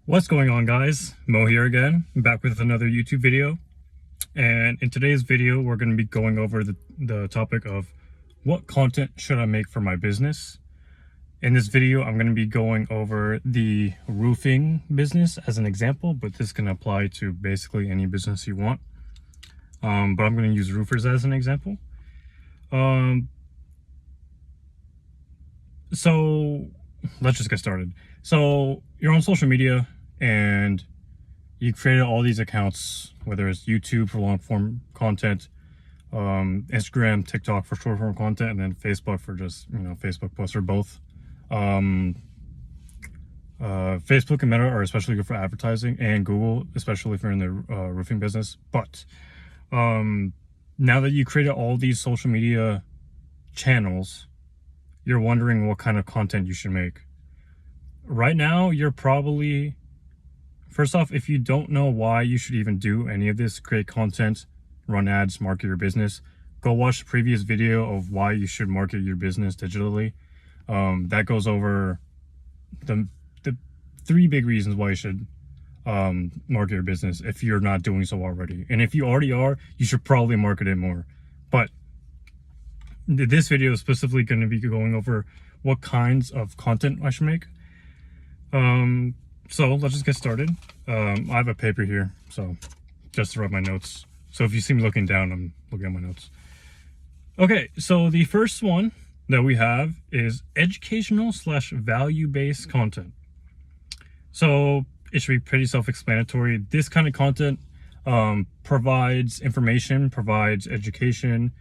What's going on, guys? Mo here again, back with another YouTube video. And in today's video, we're going to be going over the topic of what content should I make for my business. In this video, I'm going to be going over the roofing business as an example, but this can apply to basically any business you want. But I'm going to use roofers as an example. So let's just get started. So you're on social media and you created all these accounts, whether it's YouTube for long form content, Instagram, TikTok for short form content, and then Facebook for just, Facebook posts or both. Facebook and Meta are especially good for advertising, and Google, especially if you're in the roofing business. But now that you created all these social media channels, you're wondering what kind of content you should make. Right now, you're probably, first off, if you don't know why you should even do any of this, create content, run ads, market your business, go watch the previous video of why you should market your business digitally. That goes over the three big reasons why you should market your business if you're not doing so already. And if you already are, you should probably market it more. But this video is specifically going to be going over what kinds of content I should make. So let's just get started. I have a paper here, so just to write my notes. So if you see me looking down, I'm looking at my notes. Okay, so the first one that we have is educational / value-based content. So it should be pretty self-explanatory. This kind of content provides information, provides education.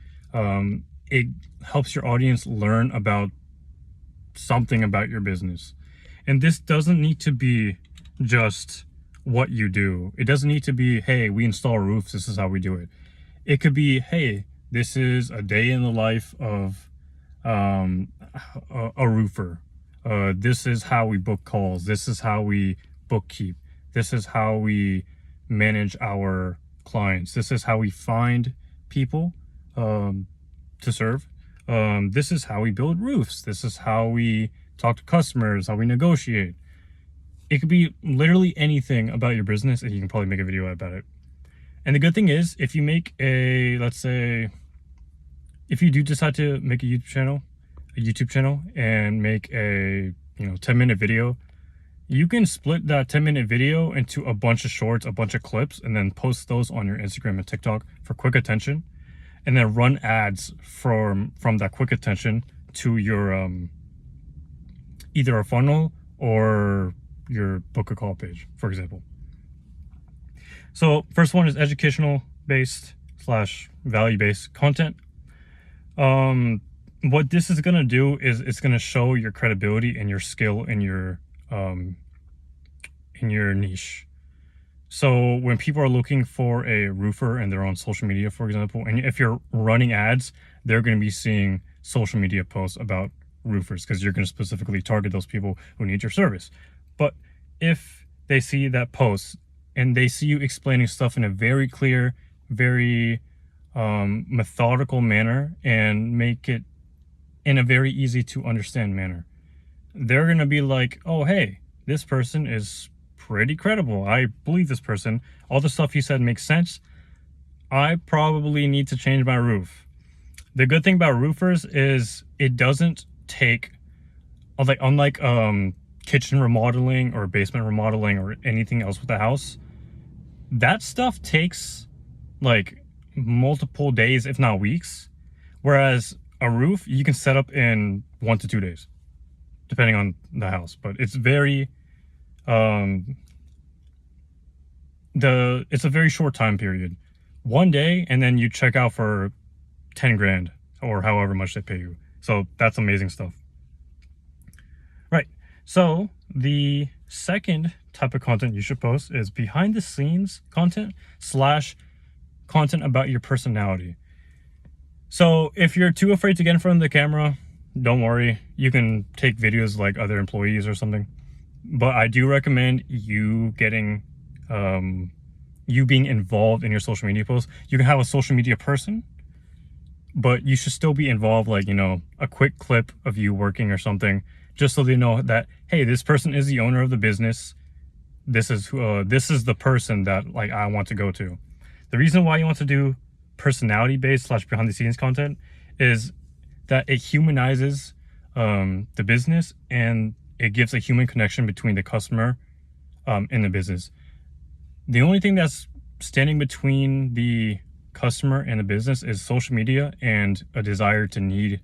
It helps your audience learn about something about your business. And this doesn't need to be just what you do. It doesn't need to be, hey, we install roofs, this is how we do it. It could be, hey, this is a day in the life of a roofer. This is how we book calls. This is how we bookkeep. This is how we manage our clients. This is how we find people to serve. This is how we build roofs. This is how we talk to customers, how we negotiate. It could be literally anything about your business, and you can probably make a video about it. And the good thing is, if you make let's say, if you do decide to make a YouTube channel and make a 10-minute video, you can split that 10-minute video into a bunch of shorts, a bunch of clips, and then post those on your Instagram and TikTok for quick attention, and then run ads from that quick attention to your either a funnel or your book a call page, for example. So first one is educational based / value based content. What this is going to do is it's going to show your credibility and your skill in your niche. So when people are looking for a roofer and they're on social media, for example, and if you're running ads, they're going to be seeing social media posts about roofers because you're going to specifically target those people who need your service. But if they see that post and they see you explaining stuff in a very clear, very methodical manner and make it in a very easy to understand manner, they're going to be like, oh, hey, this person is pretty credible. I believe this person. All the stuff he said makes sense. I probably need to change my roof. The good thing about roofers is it doesn't take, unlike kitchen remodeling or basement remodeling or anything else with the house, that stuff takes like multiple days, if not weeks. Whereas a roof, you can set up in 1 to 2 days, depending on the house. But it's very, it's a very short time period. 1 day, and then you check out for 10 grand or however much they pay you. So that's amazing stuff. Right. So the second type of content you should post is behind the scenes content / content about your personality. So if you're too afraid to get in front of the camera, don't worry. You can take videos like other employees or something. But I do recommend you getting, you being involved in your social media posts. You can have a social media person, but you should still be involved, like, a quick clip of you working or something, just so they know that, hey, this person is the owner of the business. this is the person that like I want to go to. The reason why you want to do personality based / behind the scenes content is that it humanizes the business, and it gives a human connection between the customer and the business. The only thing that's standing between the customer and the business is social media and a desire to need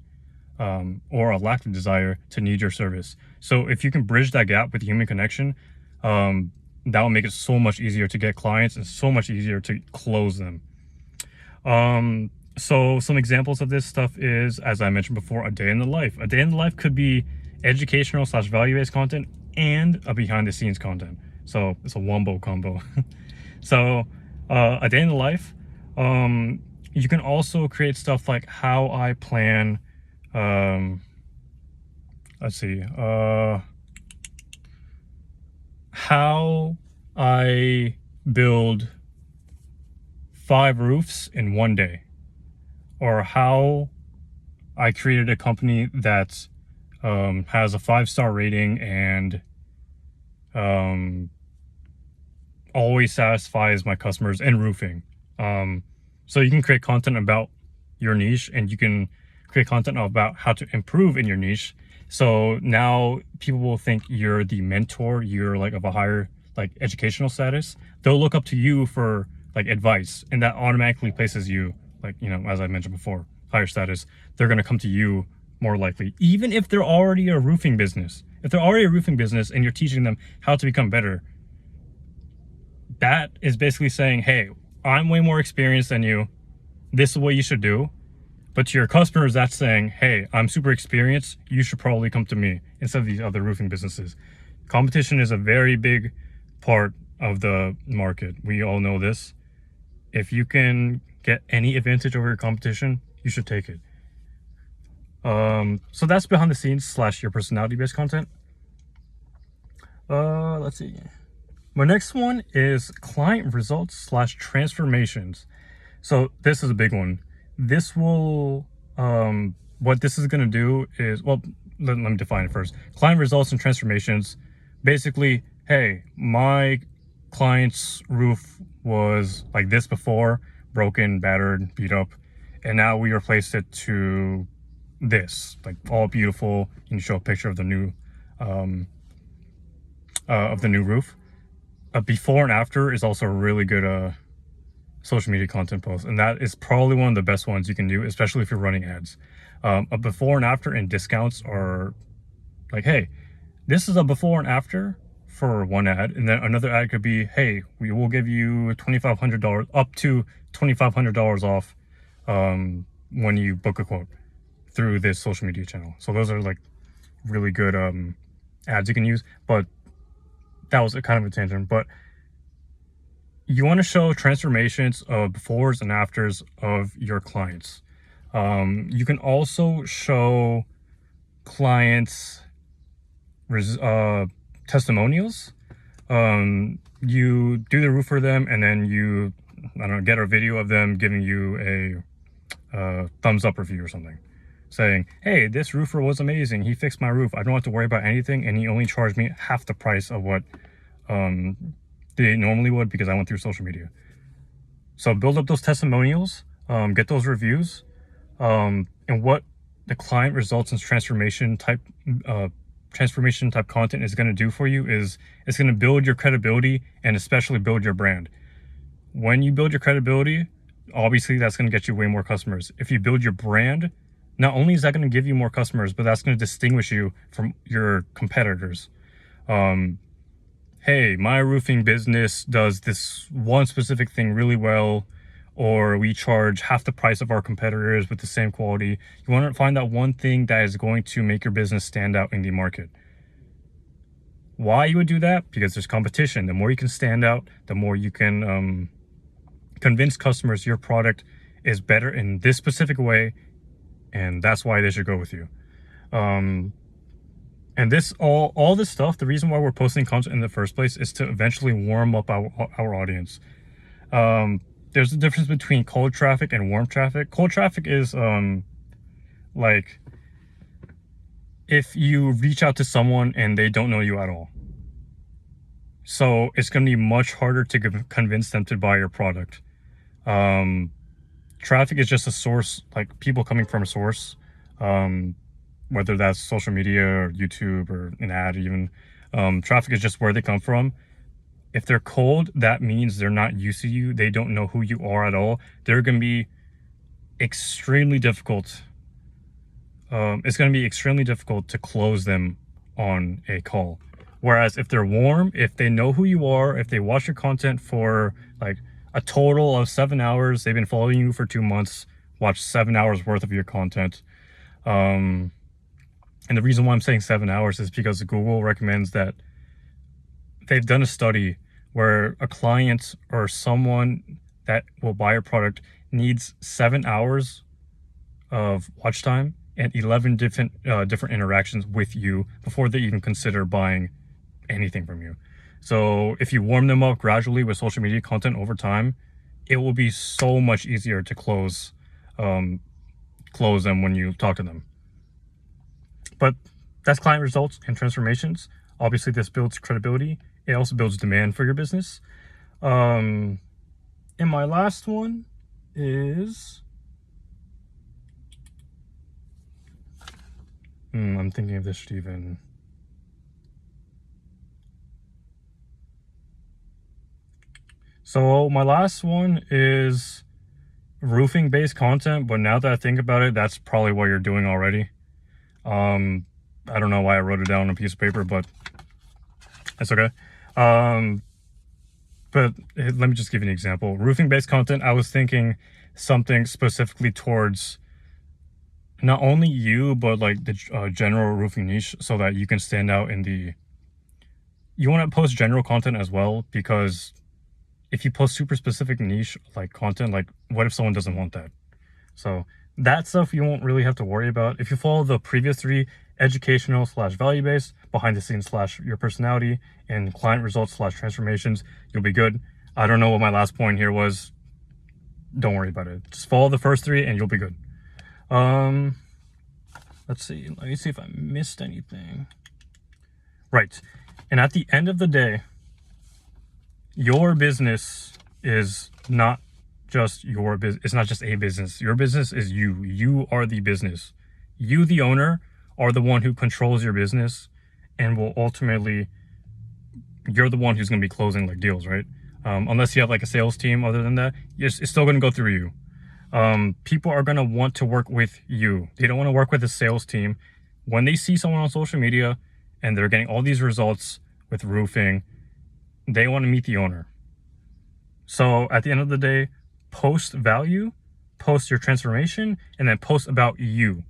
or a lack of desire to need your service. So if you can bridge that gap with human connection, that will make it so much easier to get clients and so much easier to close them. So some examples of this stuff is, as I mentioned before, a day in the life. A day in the life could be educational / value-based content and a behind the scenes content. So it's a wombo combo. So a day in the life, you can also create stuff like how I plan, how I build 5 roofs in one day, or how I created a company that has a 5-star rating and always satisfies my customers in roofing. So you can create content about your niche, and you can create content about how to improve in your niche. So now people will think you're the mentor, you're like of a higher like educational status. They'll look up to you for like advice, and that automatically places you, like, you know, as I mentioned before, higher status. They're going to come to you more likely, even if they're already a roofing business. If they're already a roofing business and you're teaching them how to become better, that is basically saying, hey, I'm way more experienced than you. This is what you should do. But to your customers, that's saying, hey, I'm super experienced. You should probably come to me instead of these other roofing businesses. Competition is a very big part of the market. We all know this. If you can get any advantage over your competition, you should take it. So that's behind the scenes / your personality based content. Let's see. My next one is client results / transformations. So this is a big one. This will, what this is going to do is, well, let me define it first. Client results and transformations. Basically, hey, my client's roof was like this before, broken, battered, beat up, and now we replaced it to this, like all beautiful. You can show a picture of the new roof. A before and after is also a really good social media content post, and that is probably one of the best ones you can do, especially if you're running ads. A before and after and discounts are like, hey, this is a before and after for one ad, and then another ad could be, hey, we will give you $2,500 up to $2,500 off when you book a quote through this social media channel. So those are like really good ads you can use. But that was a kind of a tangent. But you want to show transformations of befores and afters of your clients. You can also show clients testimonials. You do the roof for them, and then you, I don't know, get a video of them giving you a thumbs up review or something, saying, hey, this roofer was amazing. He fixed my roof. I don't have to worry about anything, and he only charged me half the price of what they normally would because I went through social media. So build up those testimonials, get those reviews, and what the client results and transformation type content is going to do for you is it's going to build your credibility and especially build your brand. When you build your credibility, obviously that's going to get you way more customers. If you build your brand, not only is that going to give you more customers, but that's going to distinguish you from your competitors. Hey, my roofing business does this one specific thing really well, or we charge half the price of our competitors with the same quality. You want to find that one thing that is going to make your business stand out in the market. Why you would do that? Because there's competition. The more you can stand out, the more you can convince customers your product is better in this specific way, and that's why they should go with you. And this all this stuff, the reason why we're posting content in the first place is to eventually warm up our audience. There's a difference between cold traffic and warm traffic. Cold traffic is like if you reach out to someone and they don't know you at all. So it's going to be much harder to convince them to buy your product. Traffic is just a source, like people coming from a source, whether that's social media or YouTube or an ad even. Traffic is just where they come from. If they're cold, that means they're not used to you. They don't know who you are at all. They're going to be extremely difficult. It's going to be extremely difficult to close them on a call. Whereas if they're warm, if they know who you are, if they watch your content for like a total of 7 hours, they've been following you for 2 months, watch 7 hours worth of your content. And the reason why I'm saying 7 hours is because Google recommends that they've done a study where a client or someone that will buy a product needs 7 hours of watch time and 11 different interactions with you before they even consider buying anything from you. So if you warm them up gradually with social media content over time, it will be so much easier to close them when you talk to them. But that's client results and transformations. Obviously, this builds credibility. It also builds demand for your business. And my last one is... I'm thinking of this should even... So my last one is roofing based content, but now that I think about it, that's probably what you're doing already. I don't know why I wrote it down on a piece of paper, but it's okay. But let me just give you an example. Roofing based content, I was thinking something specifically towards not only you, but like the general roofing niche, so that you can stand out in the... You want to post general content as well, because if you post super specific niche like content, like what if someone doesn't want that? So that stuff you won't really have to worry about. If you follow the previous 3, educational / value based, behind the scenes / your personality, and client results / transformations, you'll be good. I don't know what my last point here was. Don't worry about it. Just follow the first 3 and you'll be good. Let's see. Let me see if I missed anything. Right. And at the end of the day, your business is not just your business. It's not just a business. Your business is you. You are the business. You, the owner, are the one who controls your business and will ultimately... You're the one who's going to be closing like deals, right? Unless you have like a sales team. Other than that, it's still going to go through you. People are going to want to work with you. They don't want to work with a sales team. When they see someone on social media and they're getting all these results with roofing, they want to meet the owner. So at the end of the day, post value, post your transformation, and then post about you.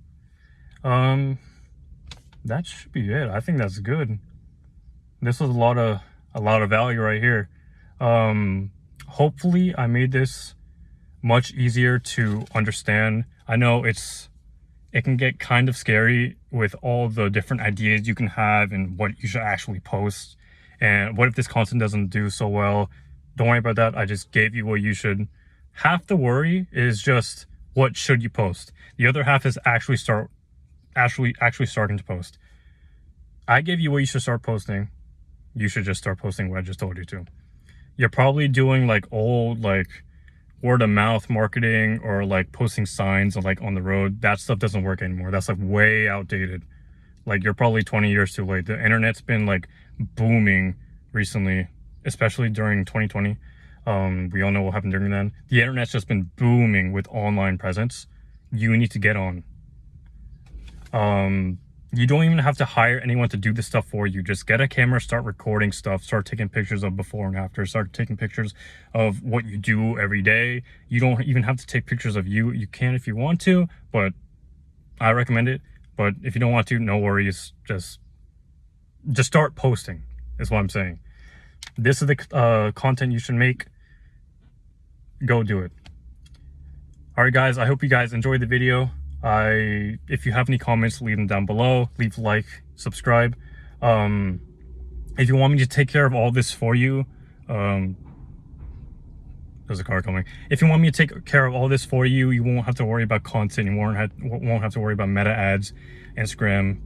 That should be it. I think that's good. This was a lot of value right here. Hopefully I made this much easier to understand. I know it can get kind of scary with all the different ideas you can have and what you should actually post. And what if this content doesn't do so well? Don't worry about that. I just gave you what you should. Half the worry is just what should you post. The other half is actually starting to post. I gave you what you should start posting. You should just start posting what I just told you to. You're probably doing like old like word of mouth marketing or like posting signs like on the road. That stuff doesn't work anymore. That's like way outdated. Like you're probably 20 years too late. The internet's been like booming recently, especially during 2020. We all know what happened during then. The internet's just been booming with online presence. You need to get on. You don't even have to hire anyone to do this stuff for you. Just get a camera, start recording stuff, start taking pictures of before and after, start taking pictures of what you do every day. You don't even have to take pictures of you. You can if you want to, but I recommend it. But if you don't want to, no worries. Just start posting is what I'm saying. This is the content you should make. Go do it. All right, guys, I hope you guys enjoyed the video. If you have any comments, leave them down below. Leave a like, subscribe. If you want me to take care of all this for you, there's a car coming. If you want me to take care of all this for you, you won't have to worry about content. You won't have to worry about meta ads, Instagram,